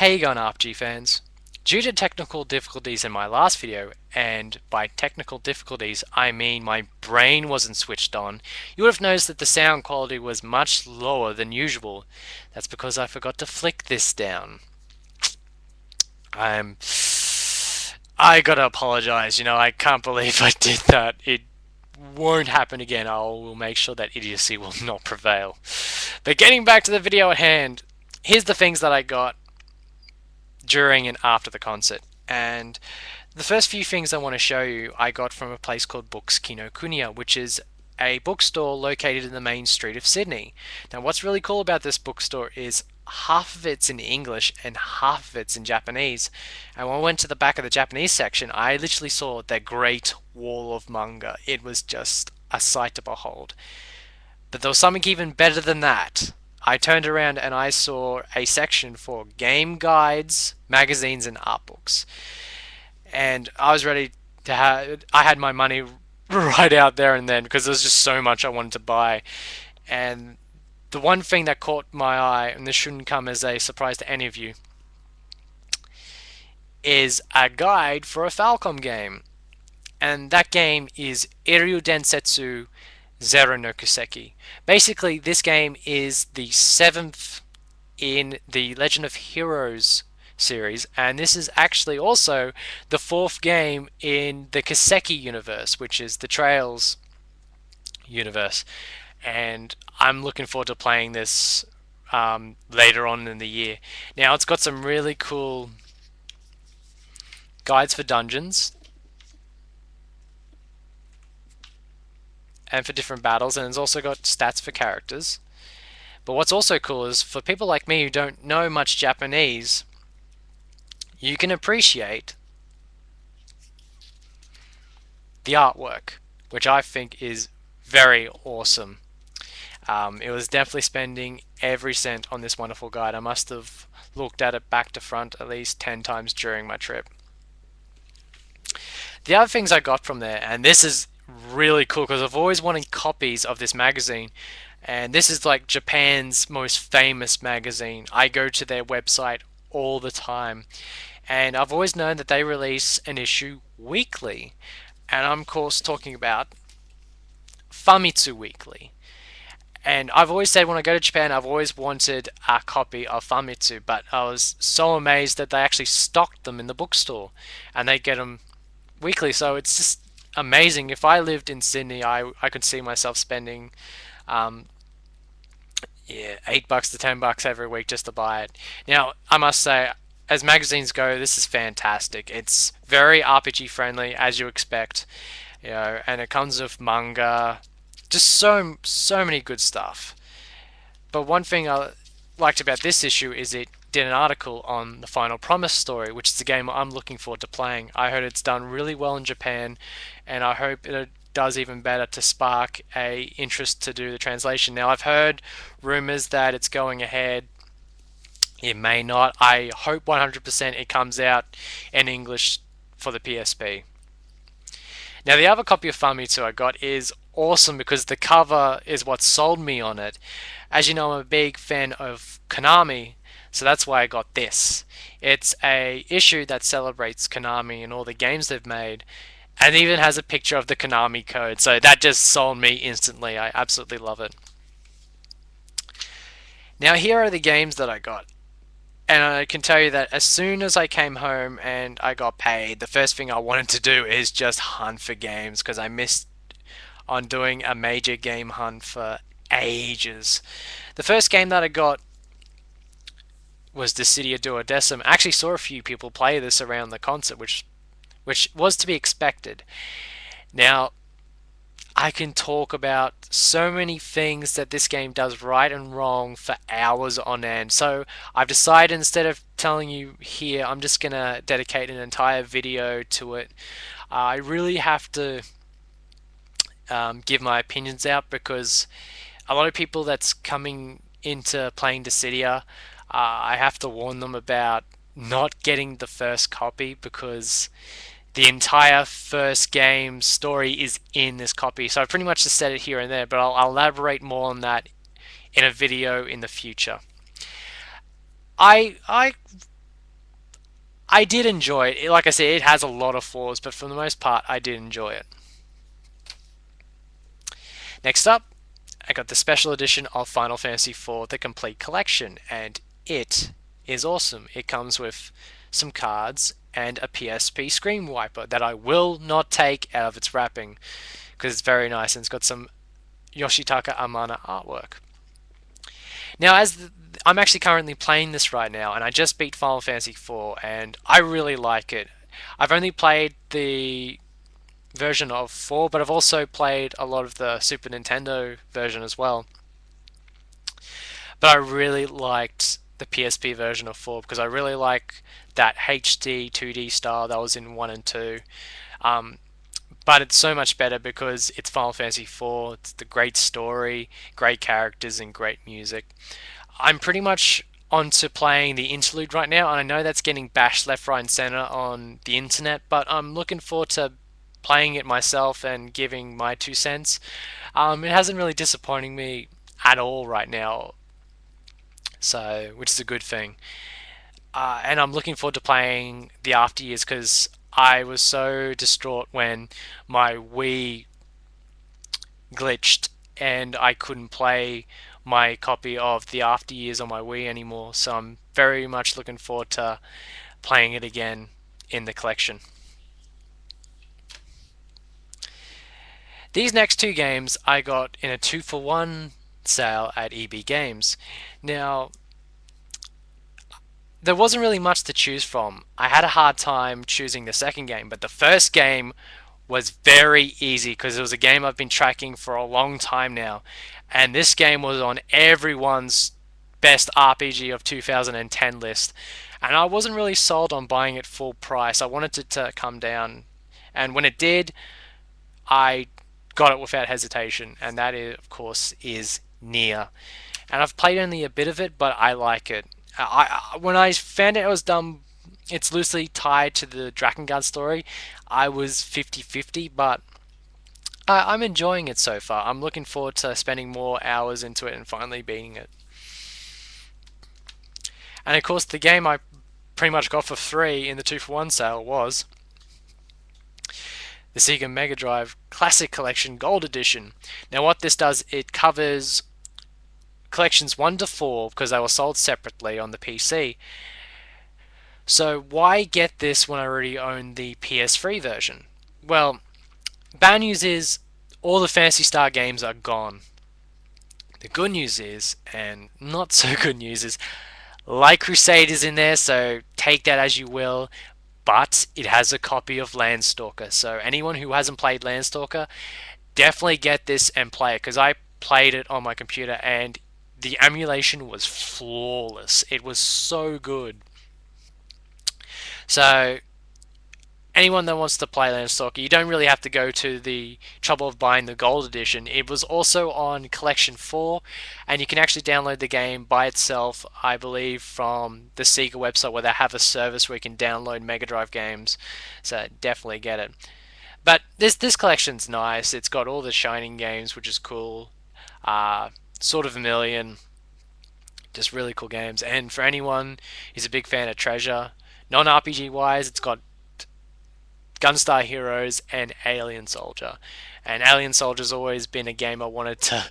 Hey going RPG fans. Due to technical difficulties in my last video, and by technical difficulties I mean my brain wasn't switched on, you would have noticed that the sound quality was much lower than usual. That's because I forgot to flick this down. I'm... I gotta apologize, I can't believe I did that. It won't happen again. I will make sure that idiocy will not prevail. But getting back to the video at hand, here's the things that I got during and after the concert. And the first few things I want to show you I got from a place called Books Kinokuniya, which is a bookstore located in the main street of Sydney. Now what's really cool about this bookstore is half of it's in English and half of it's in Japanese. And when I went to the back of the Japanese section, I literally saw the great wall of manga. It was just a sight to behold. But there was something even better than that. I turned around and I saw a section for game guides, magazines, and art books. And I was ready to have, I had my money right out there and then because there was just so much I wanted to buy. And the one thing that caught my eye, and this shouldn't come as a surprise to any of you, is a guide for a Falcom game. And that game is Iryu Densetsu Zero no Kuseki. Basically, this game is the seventh in the Legend of Heroes series, and this is actually also the fourth game in the Kuseki universe, which is the Trails universe. And I'm looking forward to playing this later on in the year. Now, it's got some really cool guides for dungeons and for different battles, and it's also got stats for characters. But what's also cool is for people like me who don't know much Japanese, you can appreciate the artwork, which I think is very awesome. It was definitely spending every cent on this wonderful guide. I must have looked at it back to front at least 10 times during my trip. The other things I got from there, and this is really cool because I've always wanted copies of this magazine, and this is like Japan's most famous magazine. I go to their website all the time, and I've always known that they release an issue weekly, and I'm of course talking about Famitsu Weekly. And I've always said when I go to Japan, I've always wanted a copy of Famitsu, but I was so amazed that they actually stocked them in the bookstore, and they get them weekly. So it's just amazing. If I lived in Sydney, I could see myself spending um, yeah, $8 to $10 every week just to buy it. Now, I must say, as magazines go, this is fantastic. It's very RPG friendly, as you expect, and it comes with manga, just so many good stuff. But one thing I liked about this issue is it did an article on the Final Promise story, which is the game I'm looking forward to playing. I heard it's done really well in Japan, and I hope it does even better to spark a interest to do the translation. Now, I've heard rumors that it's going ahead. It may not. I hope 100% it comes out in English for the PSP. Now, the other copy of Famitsu I got is awesome because the cover is what sold me on it. As you know, I'm a big fan of Konami, so that's why I got this. It's a issue that celebrates Konami and all the games they've made, and even has a picture of the Konami code, so that just sold me instantly. I absolutely love it. Now, here are the games that I got. And I can tell you that as soon as I came home and I got paid, the first thing I wanted to do is just hunt for games because I missed on doing a major game hunt for ages. The first game that I got was Dissidia Duodecim. I actually saw a few people play this around the concert, which was to be expected. Now, I can talk about so many things that this game does right and wrong for hours on end. So I've decided instead of telling you here, I'm just going to dedicate an entire video to it. I really have to give my opinions out because a lot of people that's coming into playing Dissidia, I have to warn them about not getting the first copy because the entire first game story is in this copy. So I pretty much just said it here and there, but I'll elaborate more on that in a video in the future. I I did enjoy it. Like I said, it has a lot of flaws, but for the most part, I did enjoy it. Next up, I got the special edition of Final Fantasy IV, the complete collection, and it is awesome. It comes with some cards and a PSP screen wiper that I will not take out of its wrapping because it's very nice and it's got some Yoshitaka Amano artwork. Now, I'm actually currently playing this right now, and I just beat Final Fantasy IV, and I really like it. I've only played the version of 4, but I've also played a lot of the Super Nintendo version as well. But I really liked the PSP version of 4 because I really like that HD 2D style that was in 1 and 2. Um, but it's so much better because it's Final Fantasy 4. It's the great story, great characters, and great music. I'm pretty much onto playing the interlude right now, and I know that's getting bashed left, right, and center on the internet, but I'm looking forward to playing it myself and giving my 2 cents. It hasn't really disappointing me at all right now, so which is a good thing. And I'm looking forward to playing the after years because I was so distraught when my Wii glitched and I couldn't play my copy of the after years on my Wii anymore. So I'm very much looking forward to playing it again in the collection. These next two games I got in a 2-for-1 sale at EB Games. Now, there wasn't really much to choose from. I had a hard time choosing the second game, but the first game was very easy because it was a game I've been tracking for a long time now. And this game was on everyone's best RPG of 2010 list. And I wasn't really sold on buying it full price. I wanted it to come down. And when it did, I got it without hesitation. And that, is, of course, is Nier. And I've played only a bit of it, but I like it. When I found out it was done, it's loosely tied to the Drakengard story. I was 50-50, but I'm enjoying it so far. I'm looking forward to spending more hours into it and finally beating it. And of course, the game I pretty much got for free in the 2-for-1 sale was the Sega Mega Drive Classic Collection Gold Edition. Now, what this does, it covers collections 1 to 4 because they were sold separately on the PC. So why get this when I already own the PS3 version? Well, bad news is all the Phantasy Star games are gone. The good news is, and not so good news is, Light Crusade is in there, so take that as you will, but it has a copy of Landstalker. So anyone who hasn't played Landstalker, definitely get this and play it, because I played it on my computer and the emulation was flawless. It was so good. So anyone that wants to play Landstalker, you don't really have to go to the trouble of buying the gold edition. It was also on Collection 4, and you can actually download the game by itself, I believe, from the Sega website where they have a service where you can download Mega Drive games. So definitely get it. But this collection's nice. It's got all the Shining games, which is cool. Sort of a million. Just really cool games. And for anyone who's a big fan of Treasure, non-RPG wise, it's got Gunstar Heroes and Alien Soldier. And Alien Soldier's always been a game I wanted to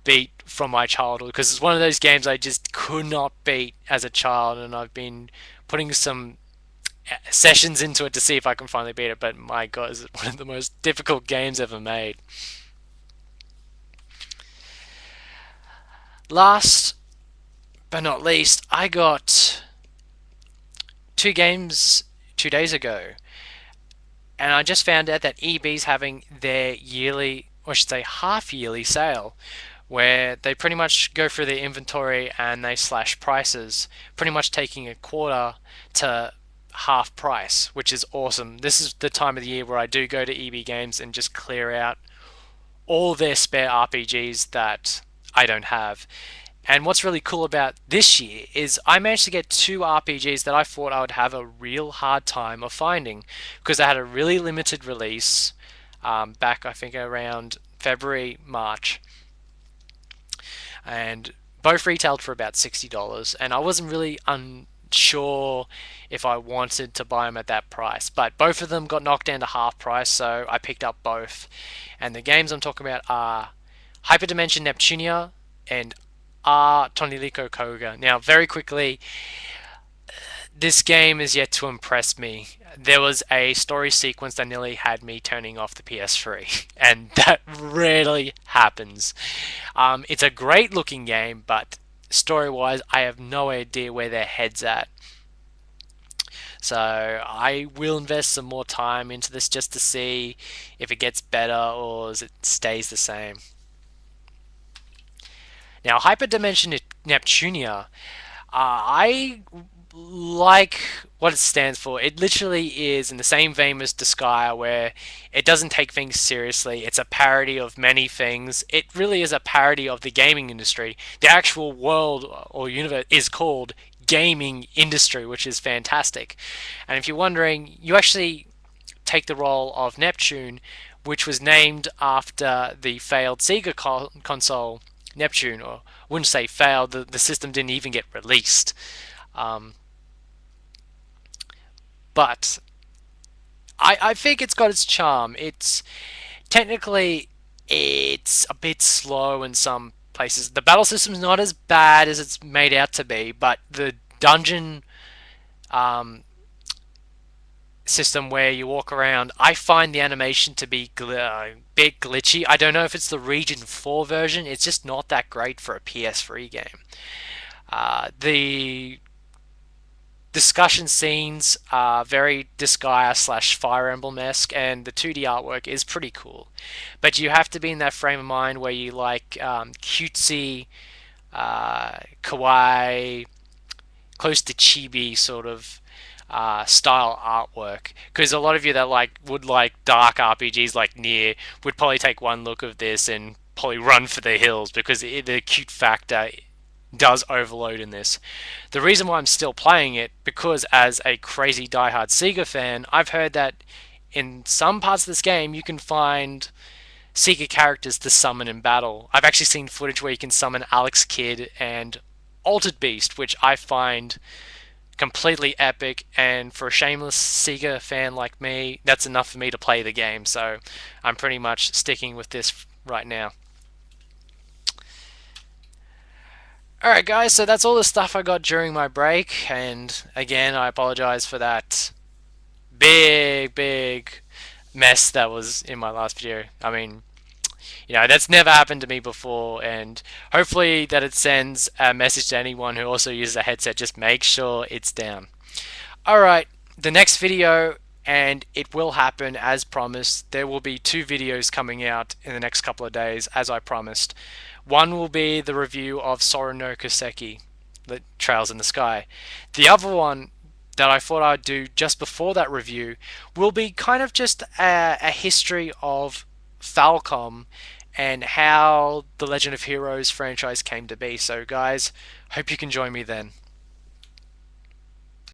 beat from my childhood because it's one of those games I just could not beat as a child, and I've been putting some sessions into it to see if I can finally beat it. But my god, it's one of the most difficult games ever made. Last but not least, I got 2 games 2 days ago. And I just found out that EB's having their yearly, or I should say half yearly sale, where they pretty much go through their inventory and they slash prices, pretty much taking a quarter to half price, which is awesome. This is the time of the year where I do go to EB Games and just clear out all their spare RPGs that I don't have. And what's really cool about this year is I managed to get 2 RPGs that I thought I would have a real hard time of finding because they had a really limited release back, I think, around February, March. And both retailed for about $60. And I wasn't really sure if I wanted to buy them at that price. But both of them got knocked down to half price, so I picked up both. And the games I'm talking about are Hyperdimension Neptunia and R. Tonilico Koga. Now, very quickly, this game is yet to impress me. There was a story sequence that nearly had me turning off the PS3, and that rarely happens. It's a great looking game, but story wise, I have no idea where their head's at. So I will invest some more time into this just to see if it gets better or it stays the same. Now, Hyperdimension Neptunia, I like what it stands for. It literally is in the same vein as Disgaea, where it doesn't take things seriously. It's a parody of many things. It really is a parody of the gaming industry. The actual world or universe is called gaming industry, which is fantastic. And if you're wondering, you actually take the role of Neptune, which was named after the failed Sega console Neptune, or I wouldn't say failed, the system didn't even get released. Um, but I think it's got its charm. It's technically it's a bit slow in some places. The battle system's not as bad as it's made out to be, but the dungeon um, system where you walk around, I find the animation to be a bit glitchy. I don't know if it's the Region 4 version. It's just not that great for a PS3 game. The discussion scenes are very Disgaea slash Fire Emblem-esque, and the 2D artwork is pretty cool. But you have to be in that frame of mind where you like cutesy, kawaii, close to chibi sort of style artwork. Because a lot of you that would like dark RPGs like Nier would probably take one look of this and probably run for the hills because the cute factor does overload in this. The reason why I'm still playing it, because as a crazy diehard Sega fan, I've heard that in some parts of this game you can find Sega characters to summon in battle. I've actually seen footage where you can summon Alex Kidd and Altered Beast, which I find completely epic, and for a shameless Sega fan like me, that's enough for me to play the game, so I'm pretty much sticking with this right now. Alright guys, so that's all the stuff I got during my break, and again, I apologize for that big mess that was in my last video. I mean, that's never happened to me before, and hopefully that it sends a message to anyone who also uses a headset. Just make sure it's down. Alright, the next video, and it will happen as promised. There will be 2 videos coming out in the next couple of days, as I promised. One will be the review of Sora no Koseki, the Trails in the Sky. The other one that I thought I'd do just before that review will be kind of just a history of Falcom and how the Legend of Heroes franchise came to be. So guys, hope you can join me then.